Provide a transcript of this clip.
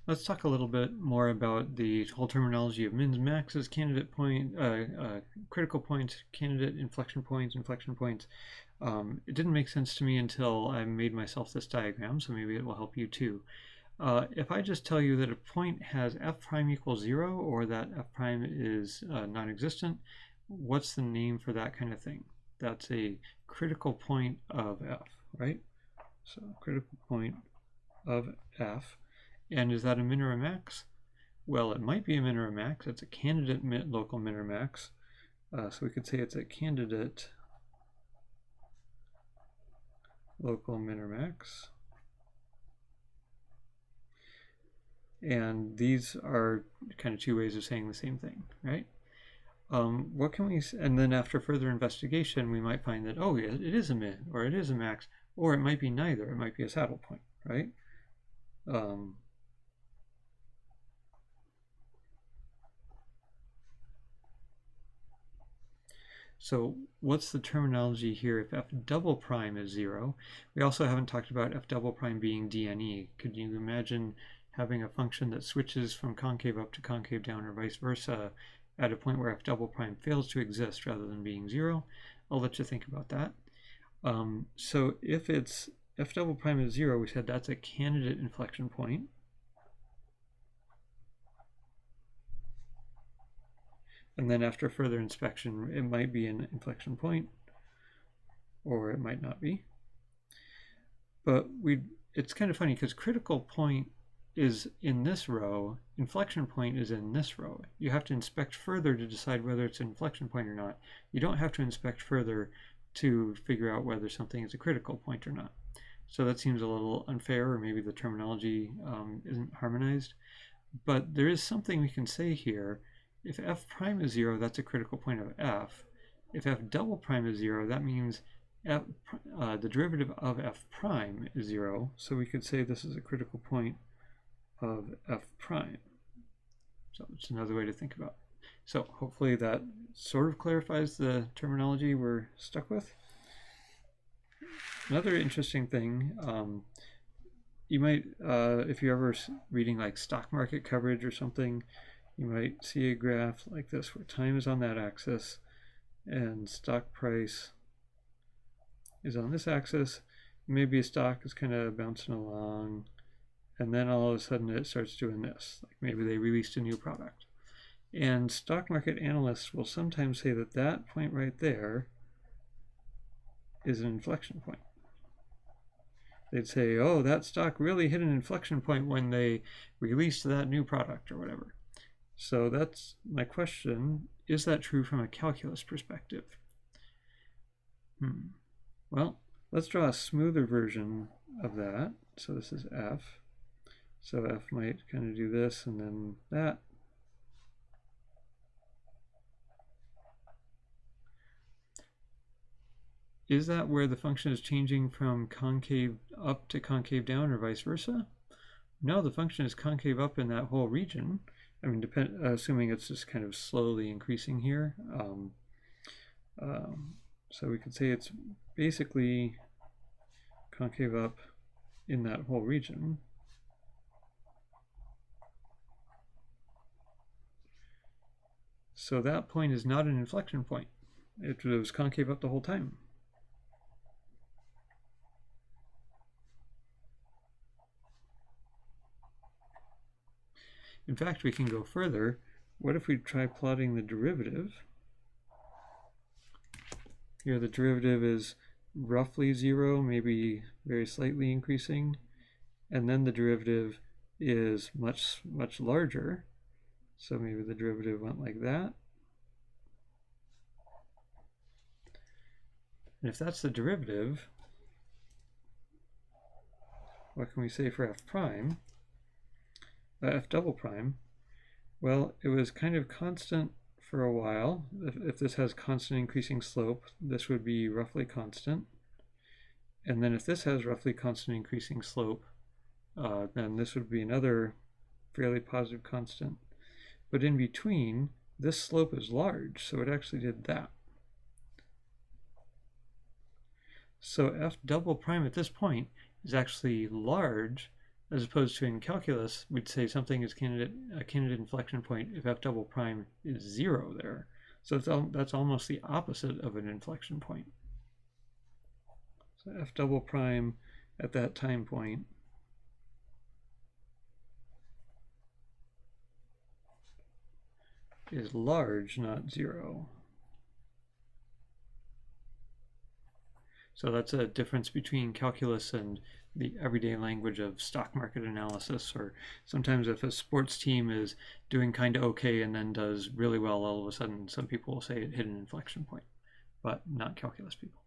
Let's talk a little bit more about the whole terminology of mins, maxes, candidate point, critical points, candidate inflection points. It didn't make sense to me until I made myself this diagram, so maybe it will help you too. If I just tell you that a point has f prime equals 0 or that f prime is non-existent, what's the name for that kind of thing? That's a critical point of f, right? So critical point of f. And is that a min or a max? Well, it might be a min or a max. It's a candidate local min or max. So we could say it's a candidate local min or max. And these are kind of two ways of saying the same thing, right? What can we, and then after further investigation, we might find that, oh, it is a min, or it is a max, or it might be neither. It might be a saddle point, right? So what's the terminology here if f double prime is 0? We also haven't talked about f double prime being dne. Could you imagine having a function that switches from concave up to concave down or vice versa at a point where f double prime fails to exist rather than being 0? I'll let you think about that. So if it's f double prime is 0, we said that's a candidate inflection point. And then after further inspection, it might be an inflection point, or it might not be. But it's kind of funny because critical point is in this row, inflection point is in this row. You have to inspect further to decide whether it's an inflection point or not. You don't have to inspect further to figure out whether something is a critical point or not. So that seems a little unfair, or maybe the terminology isn't harmonized. But there is something we can say here. If f prime is 0, that's a critical point of f. If f double prime is 0, that means the derivative of f prime is 0. So we could say this is a critical point of f prime. So it's another way to think about it. So hopefully that sort of clarifies the terminology we're stuck with. Another interesting thing, you might, if you're ever reading like stock market coverage or something, you might see a graph like this where time is on that axis and stock price is on this axis. Maybe a stock is kind of bouncing along, and then all of a sudden it starts doing this. Like maybe they released a new product. And stock market analysts will sometimes say that that point right there is an inflection point. They'd say, oh, that stock really hit an inflection point when they released that new product or whatever. So that's my question. Is that true from a calculus perspective? Well, let's draw a smoother version of that. So this is f. So f might kind of do this and then that. Is that where the function is changing from concave up to concave down or vice versa? No, the function is concave up in that whole region. I mean, assuming it's just kind of slowly increasing here. So we could say it's basically concave up in that whole region. So that point is not an inflection point. It was concave up the whole time. In fact, we can go further. What if we try plotting the derivative? Here the derivative is roughly 0, maybe very slightly increasing, and then the derivative is much, much larger. So maybe the derivative went like that. And if that's the derivative, what can we say for f prime? F double prime, well, it was kind of constant for a while. If this has constant increasing slope, this would be roughly constant. And then if this has roughly constant increasing slope, then this would be another fairly positive constant. But in between, this slope is large, so it actually did that. So f double prime at this point is actually large as opposed to in calculus, we'd say something is a candidate inflection point if f double prime is 0 there. So that's almost the opposite of an inflection point. So f double prime at that time point is large, not 0. So that's a difference between calculus and the everyday language of stock market analysis, or sometimes if a sports team is doing kind of okay and then does really well, all of a sudden some people will say it hit an inflection point, but not calculus people.